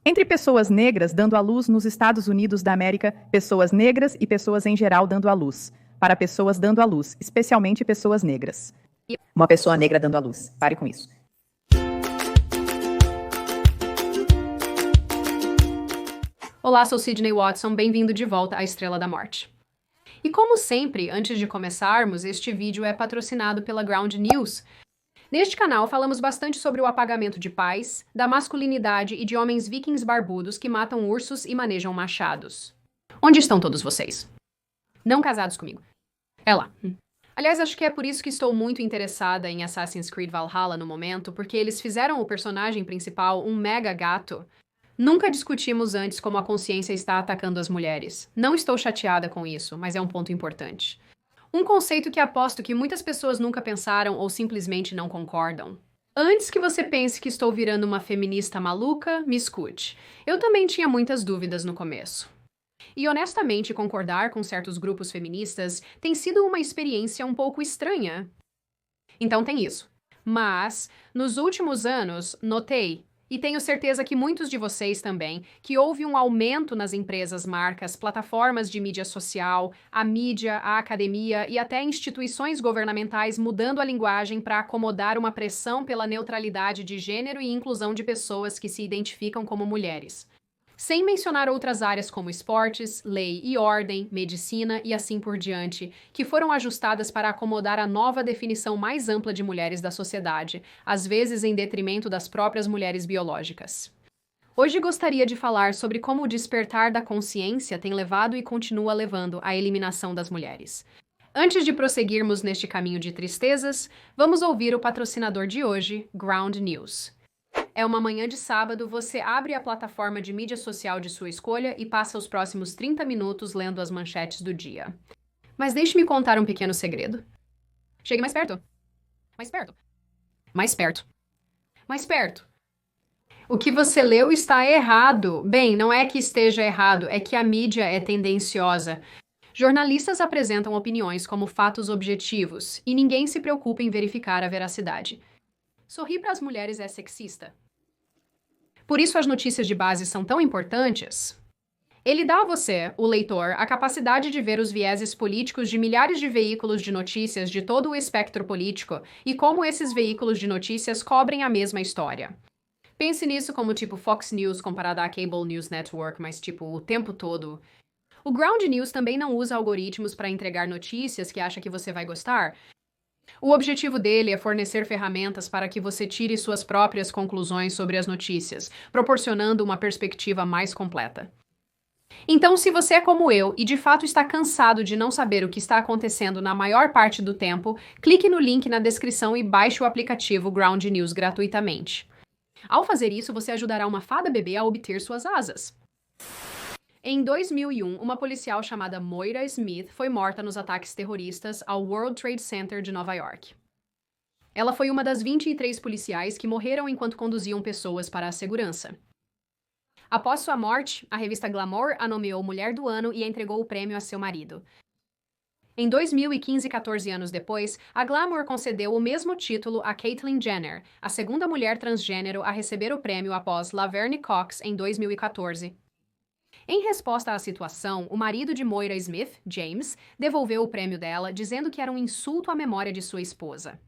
Entre pessoas negras dando à luz nos Estados Unidos da América, pessoas negras e pessoas em geral dando à luz. Para pessoas dando à luz, especialmente pessoas negras. Uma pessoa negra dando à luz. Pare com isso. Olá, sou Sidney Watson, bem-vindo de volta à Estrela da Morte. E como sempre, antes de começarmos, este vídeo é patrocinado pela Ground News. Neste canal falamos bastante sobre o apagamento de pais, da masculinidade e de homens vikings barbudos que matam ursos e manejam machados. Onde estão todos vocês? Não casados comigo. É lá. Aliás, acho que é por isso que estou muito interessada em Assassin's Creed Valhalla no momento, porque eles fizeram o personagem principal um mega gato. Nunca discutimos antes como a consciência está atacando as mulheres. Não estou chateada com isso, mas é um ponto importante. Um conceito que aposto que muitas pessoas nunca pensaram ou simplesmente não concordam. Antes que você pense que estou virando uma feminista maluca, me escute. Eu também tinha muitas dúvidas no começo. E honestamente, concordar com certos grupos feministas tem sido uma experiência um pouco estranha. Então tem isso. Mas, nos últimos anos, notei, e tenho certeza que muitos de vocês também, que houve um aumento nas empresas, marcas, plataformas de mídia social, a mídia, a academia e até instituições governamentais mudando a linguagem para acomodar uma pressão pela neutralidade de gênero e inclusão de pessoas que se identificam como mulheres. Sem mencionar outras áreas como esportes, lei e ordem, medicina e assim por diante, que foram ajustadas para acomodar a nova definição mais ampla de mulheres da sociedade, às vezes em detrimento das próprias mulheres biológicas. Hoje gostaria de falar sobre como o despertar da consciência tem levado e continua levando à eliminação das mulheres. Antes de prosseguirmos neste caminho de tristezas, vamos ouvir o patrocinador de hoje, Ground News. É uma manhã de sábado, você abre a plataforma de mídia social de sua escolha e passa os próximos 30 minutos lendo as manchetes do dia. Mas deixe-me contar um pequeno segredo. Chegue mais perto. Mais perto. Mais perto. Mais perto. O que você leu está errado. Bem, não é que esteja errado, é que a mídia é tendenciosa. Jornalistas apresentam opiniões como fatos objetivos e ninguém se preocupa em verificar a veracidade. Sorrir para as mulheres é sexista. Por isso as notícias de base são tão importantes. Ele dá a você, o leitor, a capacidade de ver os vieses políticos de milhares de veículos de notícias de todo o espectro político e como esses veículos de notícias cobrem a mesma história. Pense nisso como tipo Fox News comparado à Cable News Network, mas tipo o tempo todo. O Ground News também não usa algoritmos para entregar notícias que acha que você vai gostar. O objetivo dele é fornecer ferramentas para que você tire suas próprias conclusões sobre as notícias, proporcionando uma perspectiva mais completa. Então, se você é como eu e de fato está cansado de não saber o que está acontecendo na maior parte do tempo, clique no link na descrição e baixe o aplicativo Ground News gratuitamente. Ao fazer isso, você ajudará uma fada bebê a obter suas asas. Em 2001, uma policial chamada Moira Smith foi morta nos ataques terroristas ao World Trade Center de Nova York. Ela foi uma das 23 policiais que morreram enquanto conduziam pessoas para a segurança. Após sua morte, a revista Glamour a nomeou Mulher do Ano e entregou o prêmio a seu marido. Em 2015, 14 anos depois, a Glamour concedeu o mesmo título a Caitlyn Jenner, a segunda mulher transgênero a receber o prêmio após Laverne Cox em 2014. Em resposta à situação, o marido de Moira Smith, James, devolveu o prêmio dela, dizendo que era um insulto à memória de sua esposa.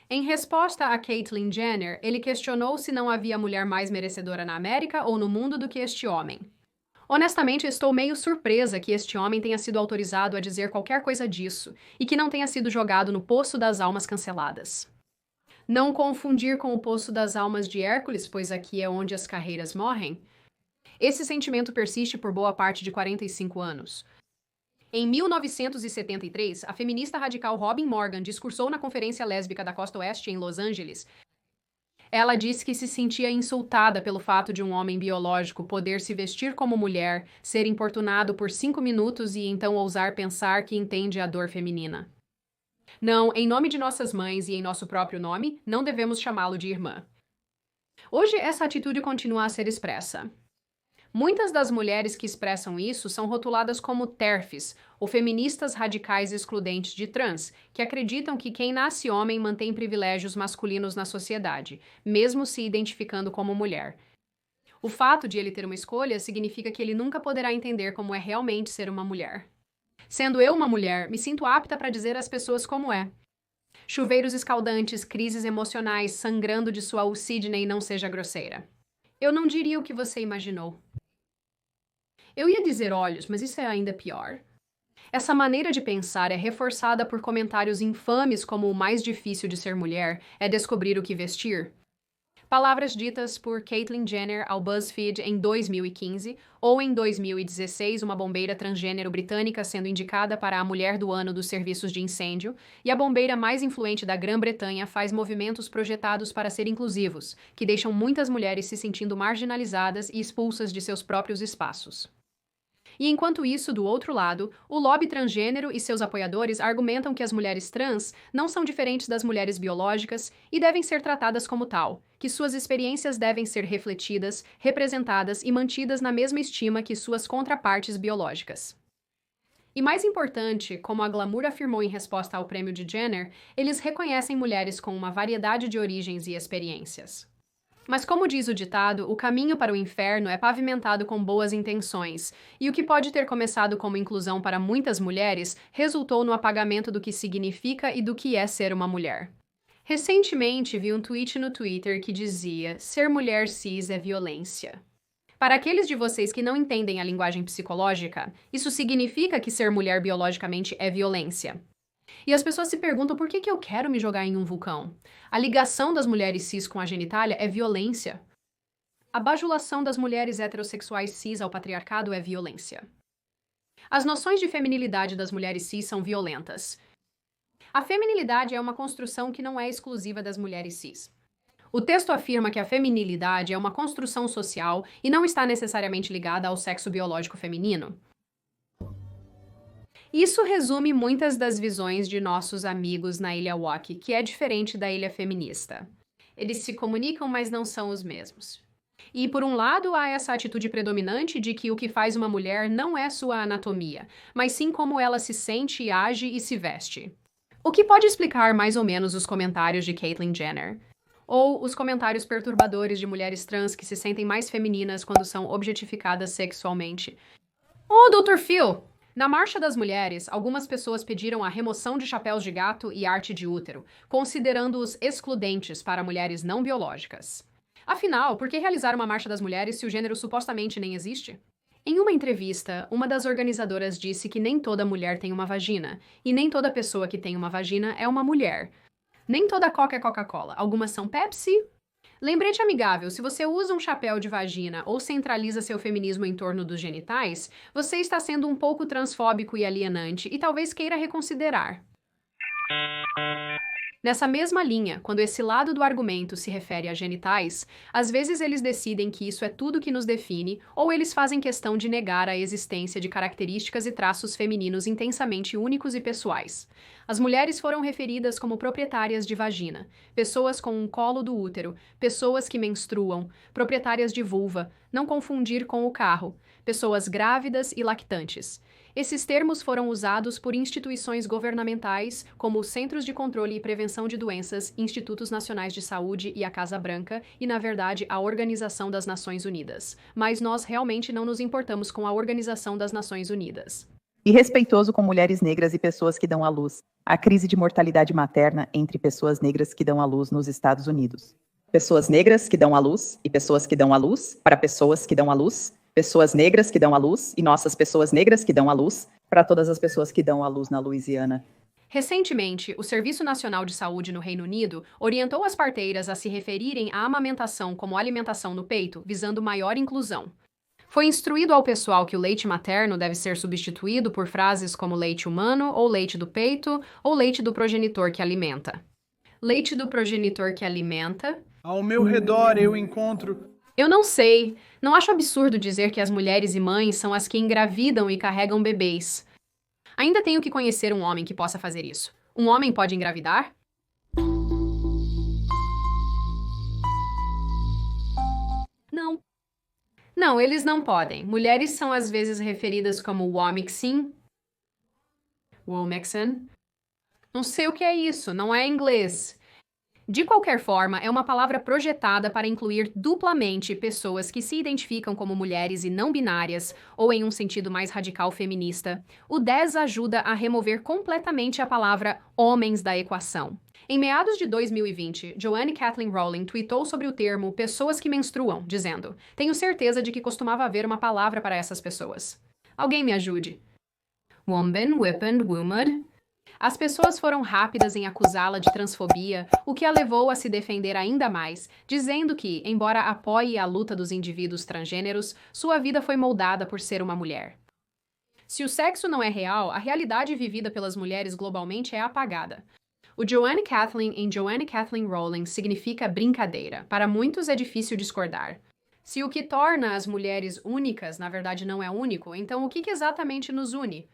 Em resposta a Caitlyn Jenner, ele questionou se não havia mulher mais merecedora na América ou no mundo do que este homem. Honestamente, estou meio surpresa que este homem tenha sido autorizado a dizer qualquer coisa disso e que não tenha sido jogado no Poço das Almas Canceladas. Não confundir com o Poço das Almas de Hércules, pois aqui é onde as carreiras morrem. Esse sentimento persiste por boa parte de 45 anos. Em 1973, a feminista radical Robin Morgan discursou na Conferência Lésbica da Costa Oeste em Los Angeles. Ela disse que se sentia insultada pelo fato de um homem biológico poder se vestir como mulher, ser importunado por 5 minutos e então ousar pensar que entende a dor feminina. Não, em nome de nossas mães e em nosso próprio nome, não devemos chamá-lo de irmã. Hoje, essa atitude continua a ser expressa. Muitas das mulheres que expressam isso são rotuladas como TERFs, ou feministas radicais excludentes de trans, que acreditam que quem nasce homem mantém privilégios masculinos na sociedade, mesmo se identificando como mulher. O fato de ele ter uma escolha significa que ele nunca poderá entender como é realmente ser uma mulher. Sendo eu uma mulher, me sinto apta para dizer às pessoas como é. Chuveiros escaldantes, crises emocionais, sangrando de sua Sidney, não seja grosseira. Eu não diria o que você imaginou. Eu ia dizer olhos, mas isso é ainda pior. Essa maneira de pensar é reforçada por comentários infames como o mais difícil de ser mulher é descobrir o que vestir. Palavras ditas por Caitlyn Jenner ao BuzzFeed em 2015, ou em 2016, uma bombeira transgênero britânica sendo indicada para a Mulher do Ano dos serviços de incêndio, e a bombeira mais influente da Grã-Bretanha faz movimentos projetados para ser inclusivos, que deixam muitas mulheres se sentindo marginalizadas e expulsas de seus próprios espaços. E enquanto isso, do outro lado, o lobby transgênero e seus apoiadores argumentam que as mulheres trans não são diferentes das mulheres biológicas e devem ser tratadas como tal, que suas experiências devem ser refletidas, representadas e mantidas na mesma estima que suas contrapartes biológicas. E mais importante, como a Glamour afirmou em resposta ao prêmio de Jenner, eles reconhecem mulheres com uma variedade de origens e experiências. Mas como diz o ditado, o caminho para o inferno é pavimentado com boas intenções, e o que pode ter começado como inclusão para muitas mulheres resultou no apagamento do que significa e do que é ser uma mulher. Recentemente vi um tweet no Twitter que dizia: ser mulher cis é violência. Para aqueles de vocês que não entendem a linguagem psicológica, isso significa que ser mulher biologicamente é violência. E as pessoas se perguntam por que eu quero me jogar em um vulcão. A ligação das mulheres cis com a genitália é violência. A bajulação das mulheres heterossexuais cis ao patriarcado é violência. As noções de feminilidade das mulheres cis são violentas. A feminilidade é uma construção que não é exclusiva das mulheres cis. O texto afirma que a feminilidade é uma construção social e não está necessariamente ligada ao sexo biológico feminino. Isso resume muitas das visões de nossos amigos na Ilha Walk, que é diferente da Ilha Feminista. Eles se comunicam, mas não são os mesmos. E, por um lado, há essa atitude predominante de que o que faz uma mulher não é sua anatomia, mas sim como ela se sente, age e se veste. O que pode explicar mais ou menos os comentários de Caitlyn Jenner. Ou os comentários perturbadores de mulheres trans que se sentem mais femininas quando são objetificadas sexualmente. Oh, Dr. Phil! Na Marcha das Mulheres, algumas pessoas pediram a remoção de chapéus de gato e arte de útero, considerando-os excludentes para mulheres não biológicas. Afinal, por que realizar uma Marcha das Mulheres se o gênero supostamente nem existe? Em uma entrevista, uma das organizadoras disse que nem toda mulher tem uma vagina, e nem toda pessoa que tem uma vagina é uma mulher. Nem toda Coca é Coca-Cola, algumas são Pepsi. Lembrete amigável, se você usa um chapéu de vagina ou centraliza seu feminismo em torno dos genitais, você está sendo um pouco transfóbico e alienante e talvez queira reconsiderar. Nessa mesma linha, quando esse lado do argumento se refere a genitais, às vezes eles decidem que isso é tudo que nos define, ou eles fazem questão de negar a existência de características e traços femininos intensamente únicos e pessoais. As mulheres foram referidas como proprietárias de vagina, pessoas com um colo do útero, pessoas que menstruam, proprietárias de vulva, não confundir com o carro, pessoas grávidas e lactantes. Esses termos foram usados por instituições governamentais, como os Centros de Controle e Prevenção de Doenças, Institutos Nacionais de Saúde e a Casa Branca, e, na verdade, a Organização das Nações Unidas. Mas nós realmente não nos importamos com a Organização das Nações Unidas. E respeitoso com mulheres negras e pessoas que dão à luz. A crise de mortalidade materna entre pessoas negras que dão à luz nos Estados Unidos. Pessoas negras que dão à luz e pessoas que dão à luz para pessoas que dão à luz. Pessoas negras que dão à luz e nossas pessoas negras que dão à luz para todas as pessoas que dão à luz na Louisiana. Recentemente, o Serviço Nacional de Saúde no Reino Unido orientou as parteiras a se referirem à amamentação como alimentação no peito, visando maior inclusão. Foi instruído ao pessoal que o leite materno deve ser substituído por frases como leite humano, ou leite do peito, ou leite do progenitor que alimenta. Leite do progenitor que alimenta. Ao meu redor eu encontro... Eu não sei. Não acho absurdo dizer que as mulheres e mães são as que engravidam e carregam bebês. Ainda tenho que conhecer um homem que possa fazer isso. Um homem pode engravidar? Não. Não, eles não podem. Mulheres são às vezes referidas como womixin. Womixin. Não sei o que é isso, não é inglês. De qualquer forma, é uma palavra projetada para incluir duplamente pessoas que se identificam como mulheres e não binárias, ou em um sentido mais radical feminista. O 10 ajuda a remover completamente a palavra homens da equação. Em meados de 2020, Joanne Kathleen Rowling tweetou sobre o termo pessoas que menstruam, dizendo: "Tenho certeza de que costumava haver uma palavra para essas pessoas. Alguém me ajude." Woman, weapon, woman. As pessoas foram rápidas em acusá-la de transfobia, o que a levou a se defender ainda mais, dizendo que, embora apoie a luta dos indivíduos transgêneros, sua vida foi moldada por ser uma mulher. Se o sexo não é real, a realidade vivida pelas mulheres globalmente é apagada. O Joanne Kathleen em Joanne Kathleen Rowling significa brincadeira. Para muitos é difícil discordar. Se o que torna as mulheres únicas, na verdade, não é único, então o que exatamente nos une?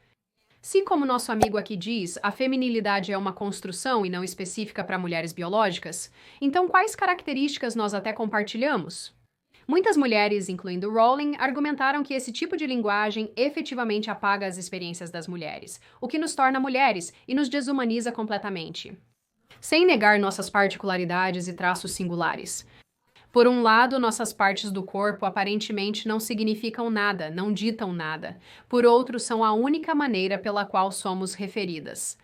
Se, como nosso amigo aqui diz, a feminilidade é uma construção e não específica para mulheres biológicas, então quais características nós até compartilhamos? Muitas mulheres, incluindo Rowling, argumentaram que esse tipo de linguagem efetivamente apaga as experiências das mulheres, o que nos torna mulheres e nos desumaniza completamente. Sem negar nossas particularidades e traços singulares. Por um lado, nossas partes do corpo aparentemente não significam nada, não ditam nada. Por outro, são a única maneira pela qual somos referidas.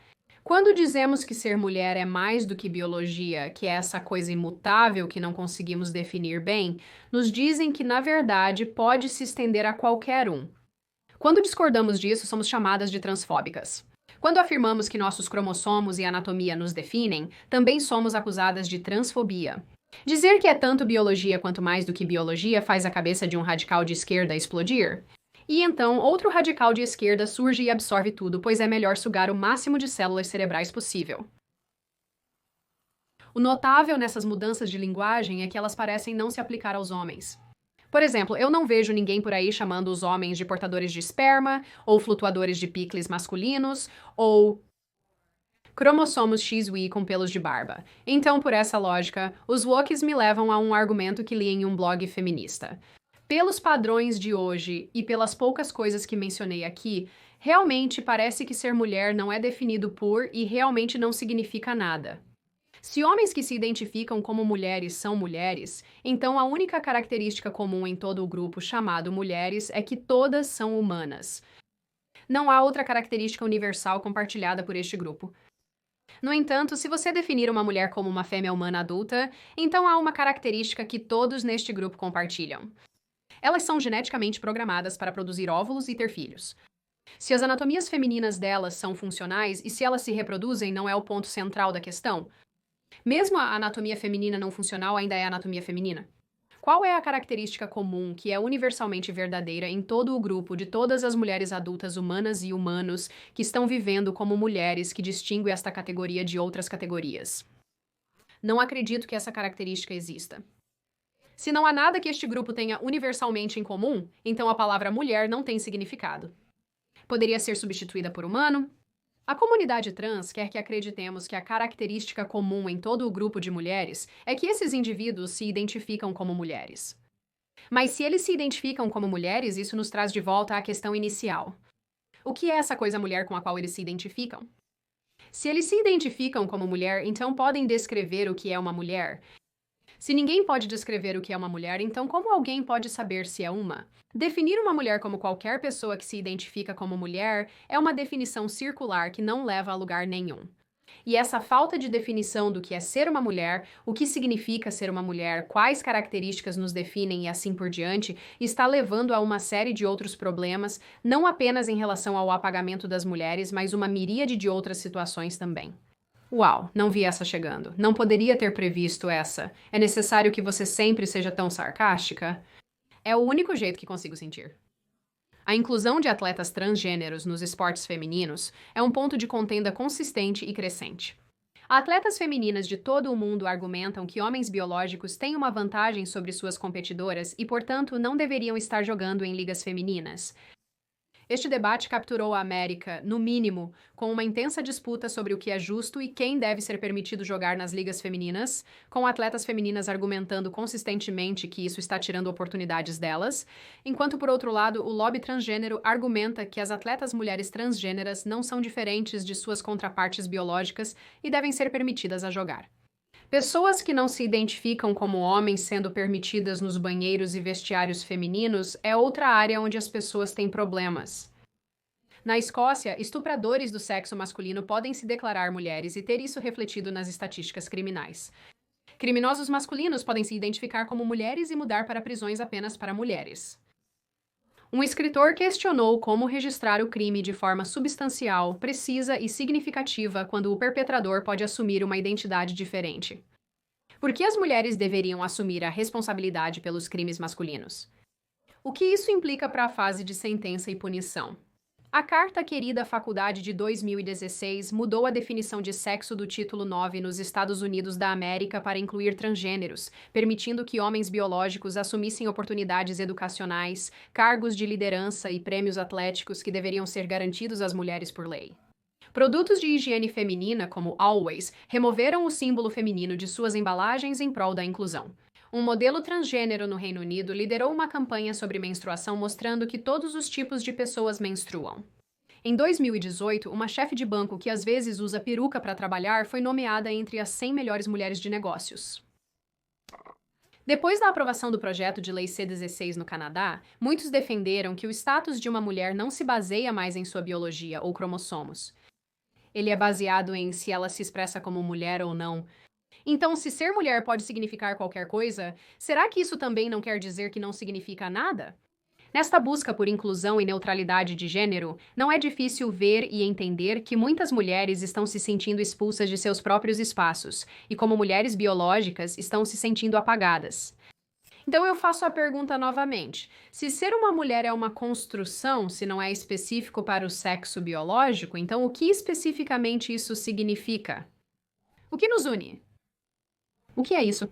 Quando dizemos que ser mulher é mais do que biologia, que é essa coisa imutável que não conseguimos definir bem, nos dizem que, na verdade, pode se estender a qualquer um. Quando discordamos disso, somos chamadas de transfóbicas. Quando afirmamos que nossos cromossomos e anatomia nos definem, também somos acusadas de transfobia. Dizer que é tanto biologia quanto mais do que biologia faz a cabeça de um radical de esquerda explodir. E então, outro radical de esquerda surge e absorve tudo, pois é melhor sugar o máximo de células cerebrais possível. O notável nessas mudanças de linguagem é que elas parecem não se aplicar aos homens. Por exemplo, eu não vejo ninguém por aí chamando os homens de portadores de esperma, ou flutuadores de picles masculinos, ou cromossomos XY com pelos de barba. Então, por essa lógica, os wokes me levam a um argumento que li em um blog feminista. Pelos padrões de hoje e pelas poucas coisas que mencionei aqui, realmente parece que ser mulher não é definido por e realmente não significa nada. Se homens que se identificam como mulheres são mulheres, então a única característica comum em todo o grupo chamado mulheres é que todas são humanas. Não há outra característica universal compartilhada por este grupo. No entanto, se você definir uma mulher como uma fêmea humana adulta, então há uma característica que todos neste grupo compartilham. Elas são geneticamente programadas para produzir óvulos e ter filhos. Se as anatomias femininas delas são funcionais e se elas se reproduzem não é o ponto central da questão. Mesmo a anatomia feminina não funcional ainda é anatomia feminina. Qual é a característica comum que é universalmente verdadeira em todo o grupo de todas as mulheres adultas humanas e humanos que estão vivendo como mulheres que distingue esta categoria de outras categorias? Não acredito que essa característica exista. Se não há nada que este grupo tenha universalmente em comum, então a palavra mulher não tem significado. Poderia ser substituída por humano? A comunidade trans quer que acreditemos que a característica comum em todo o grupo de mulheres é que esses indivíduos se identificam como mulheres. Mas se eles se identificam como mulheres, isso nos traz de volta à questão inicial. O que é essa coisa mulher com a qual eles se identificam? Se eles se identificam como mulher, então podem descrever o que é uma mulher. Se ninguém pode descrever o que é uma mulher, então como alguém pode saber se é uma? Definir uma mulher como qualquer pessoa que se identifica como mulher é uma definição circular que não leva a lugar nenhum. E essa falta de definição do que é ser uma mulher, o que significa ser uma mulher, quais características nos definem e assim por diante, está levando a uma série de outros problemas, não apenas em relação ao apagamento das mulheres, mas uma miríade de outras situações também. Uau, não vi essa chegando. Não poderia ter previsto essa. É necessário que você sempre seja tão sarcástica? É o único jeito que consigo sentir. A inclusão de atletas transgêneros nos esportes femininos é um ponto de contenda consistente e crescente. Atletas femininas de todo o mundo argumentam que homens biológicos têm uma vantagem sobre suas competidoras e, portanto, não deveriam estar jogando em ligas femininas. Este debate capturou a América, no mínimo, com uma intensa disputa sobre o que é justo e quem deve ser permitido jogar nas ligas femininas, com atletas femininas argumentando consistentemente que isso está tirando oportunidades delas, enquanto, por outro lado, o lobby transgênero argumenta que as atletas mulheres transgêneras não são diferentes de suas contrapartes biológicas e devem ser permitidas a jogar. Pessoas que não se identificam como homens sendo permitidas nos banheiros e vestiários femininos é outra área onde as pessoas têm problemas. Na Escócia, estupradores do sexo masculino podem se declarar mulheres e ter isso refletido nas estatísticas criminais. Criminosos masculinos podem se identificar como mulheres e mudar para prisões apenas para mulheres. Um escritor questionou como registrar o crime de forma substancial, precisa e significativa quando o perpetrador pode assumir uma identidade diferente. Por que as mulheres deveriam assumir a responsabilidade pelos crimes masculinos? O que isso implica para a fase de sentença e punição? A Carta Querida Faculdade de 2016 mudou a definição de sexo do título 9 nos Estados Unidos da América para incluir transgêneros, permitindo que homens biológicos assumissem oportunidades educacionais, cargos de liderança e prêmios atléticos que deveriam ser garantidos às mulheres por lei. Produtos de higiene feminina, como Always, removeram o símbolo feminino de suas embalagens em prol da inclusão. Um modelo transgênero no Reino Unido liderou uma campanha sobre menstruação mostrando que todos os tipos de pessoas menstruam. Em 2018, uma chefe de banco que às vezes usa peruca para trabalhar foi nomeada entre as 100 melhores mulheres de negócios. Depois da aprovação do projeto de lei C-16 no Canadá, muitos defenderam que o status de uma mulher não se baseia mais em sua biologia ou cromossomos. Ele é baseado em se ela se expressa como mulher ou não. Então, se ser mulher pode significar qualquer coisa, será que isso também não quer dizer que não significa nada? Nesta busca por inclusão e neutralidade de gênero, não é difícil ver e entender que muitas mulheres estão se sentindo expulsas de seus próprios espaços e, como mulheres biológicas, estão se sentindo apagadas. Então eu faço a pergunta novamente. Se ser uma mulher é uma construção, se não é específico para o sexo biológico, então o que especificamente isso significa? O que nos une? O que é isso?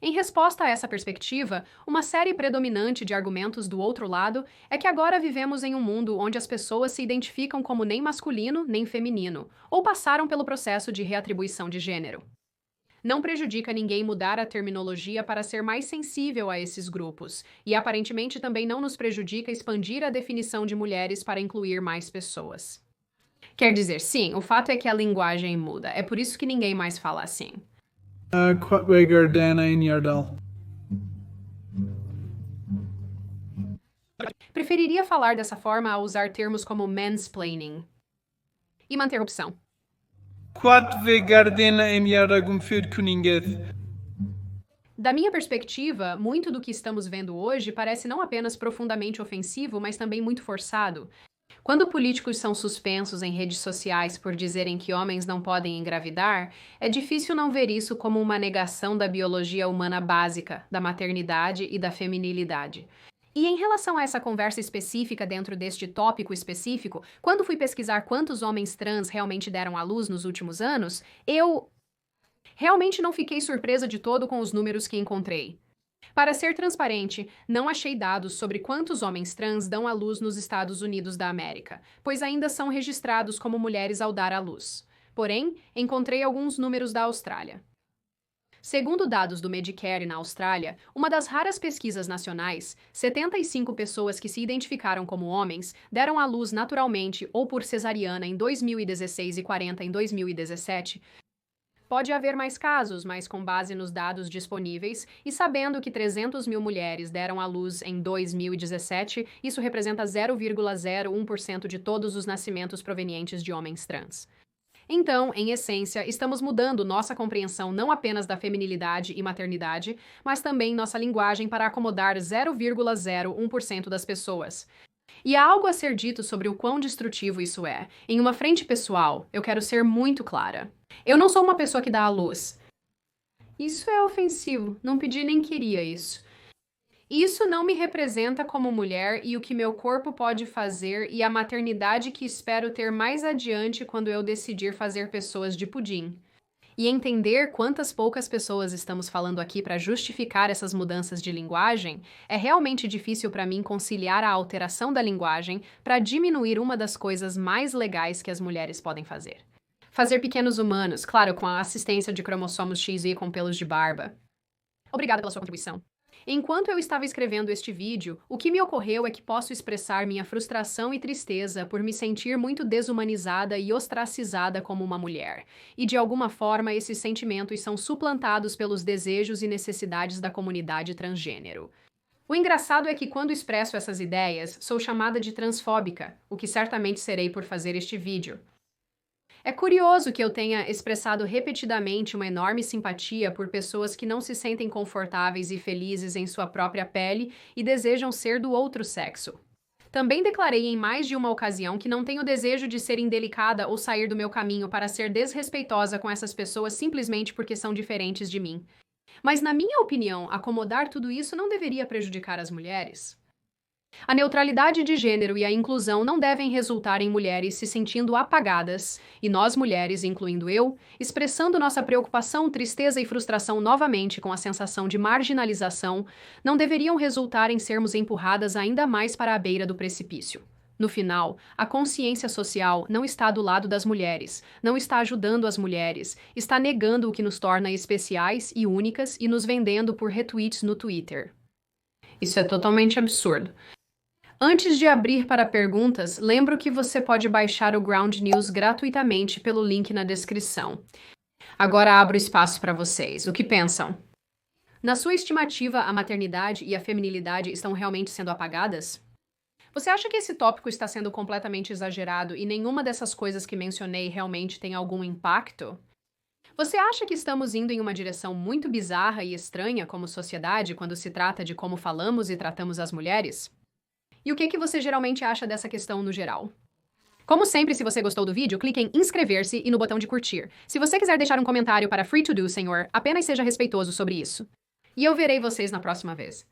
Em resposta a essa perspectiva, uma série predominante de argumentos do outro lado é que agora vivemos em um mundo onde as pessoas se identificam como nem masculino nem feminino, ou passaram pelo processo de reatribuição de gênero. Não prejudica ninguém mudar a terminologia para ser mais sensível a esses grupos, e aparentemente também não nos prejudica expandir a definição de mulheres para incluir mais pessoas. Quer dizer, sim, o fato é que a linguagem muda, é por isso que ninguém mais fala assim. Preferiria falar dessa forma a usar termos como mansplaining. E uma interrupção. Da minha perspectiva, muito do que estamos vendo hoje parece não apenas profundamente ofensivo, mas também muito forçado. Quando políticos são suspensos em redes sociais por dizerem que homens não podem engravidar, é difícil não ver isso como uma negação da biologia humana básica, da maternidade e da feminilidade. E em relação a essa conversa específica dentro deste tópico específico, quando fui pesquisar quantos homens trans realmente deram à luz nos últimos anos, eu realmente não fiquei surpresa de todo com os números que encontrei. Para ser transparente, não achei dados sobre quantos homens trans dão à luz nos Estados Unidos da América, pois ainda são registrados como mulheres ao dar à luz. Porém, encontrei alguns números da Austrália. Segundo dados do Medicare na Austrália, uma das raras pesquisas nacionais, 75 pessoas que se identificaram como homens deram à luz naturalmente ou por cesariana em 2016 e 40 em 2017. Pode haver mais casos, mas com base nos dados disponíveis e sabendo que 300 mil mulheres deram à luz em 2017, isso representa 0,01% de todos os nascimentos provenientes de homens trans. Então, em essência, estamos mudando nossa compreensão não apenas da feminilidade e maternidade, mas também nossa linguagem para acomodar 0,01% das pessoas. E há algo a ser dito sobre o quão destrutivo isso é. Em uma frente pessoal, eu quero ser muito clara. Eu não sou uma pessoa que dá à luz. Isso é ofensivo, não pedi nem queria isso. Isso não me representa como mulher e o que meu corpo pode fazer e a maternidade que espero ter mais adiante quando eu decidir fazer pessoas de pudim. E entender quantas poucas pessoas estamos falando aqui para justificar essas mudanças de linguagem, é realmente difícil para mim conciliar a alteração da linguagem para diminuir uma das coisas mais legais que as mulheres podem fazer. Fazer pequenos humanos, claro, com a assistência de cromossomos XY com pelos de barba. Obrigada pela sua contribuição. Enquanto eu estava escrevendo este vídeo, o que me ocorreu é que posso expressar minha frustração e tristeza por me sentir muito desumanizada e ostracizada como uma mulher. E de alguma forma esses sentimentos são suplantados pelos desejos e necessidades da comunidade transgênero. O engraçado é que quando expresso essas ideias, sou chamada de transfóbica, o que certamente serei por fazer este vídeo. É curioso que eu tenha expressado repetidamente uma enorme simpatia por pessoas que não se sentem confortáveis e felizes em sua própria pele e desejam ser do outro sexo. Também declarei em mais de uma ocasião que não tenho desejo de ser indelicada ou sair do meu caminho para ser desrespeitosa com essas pessoas simplesmente porque são diferentes de mim. Mas, na minha opinião, acomodar tudo isso não deveria prejudicar as mulheres. A neutralidade de gênero e a inclusão não devem resultar em mulheres se sentindo apagadas, e nós mulheres, incluindo eu, expressando nossa preocupação, tristeza e frustração novamente com a sensação de marginalização, não deveriam resultar em sermos empurradas ainda mais para a beira do precipício. No final, a consciência social não está do lado das mulheres, não está ajudando as mulheres, está negando o que nos torna especiais e únicas e nos vendendo por retweets no Twitter. Isso é totalmente absurdo. Antes de abrir para perguntas, lembro que você pode baixar o Ground News gratuitamente pelo link na descrição. Agora abro espaço para vocês. O que pensam? Na sua estimativa, a maternidade e a feminilidade estão realmente sendo apagadas? Você acha que esse tópico está sendo completamente exagerado e nenhuma dessas coisas que mencionei realmente tem algum impacto? Você acha que estamos indo em uma direção muito bizarra e estranha como sociedade quando se trata de como falamos e tratamos as mulheres? E o que você geralmente acha dessa questão no geral? Como sempre, se você gostou do vídeo, clique em inscrever-se e no botão de curtir. Se você quiser deixar um comentário para Free to Do, senhor, apenas seja respeitoso sobre isso. E eu verei vocês na próxima vez.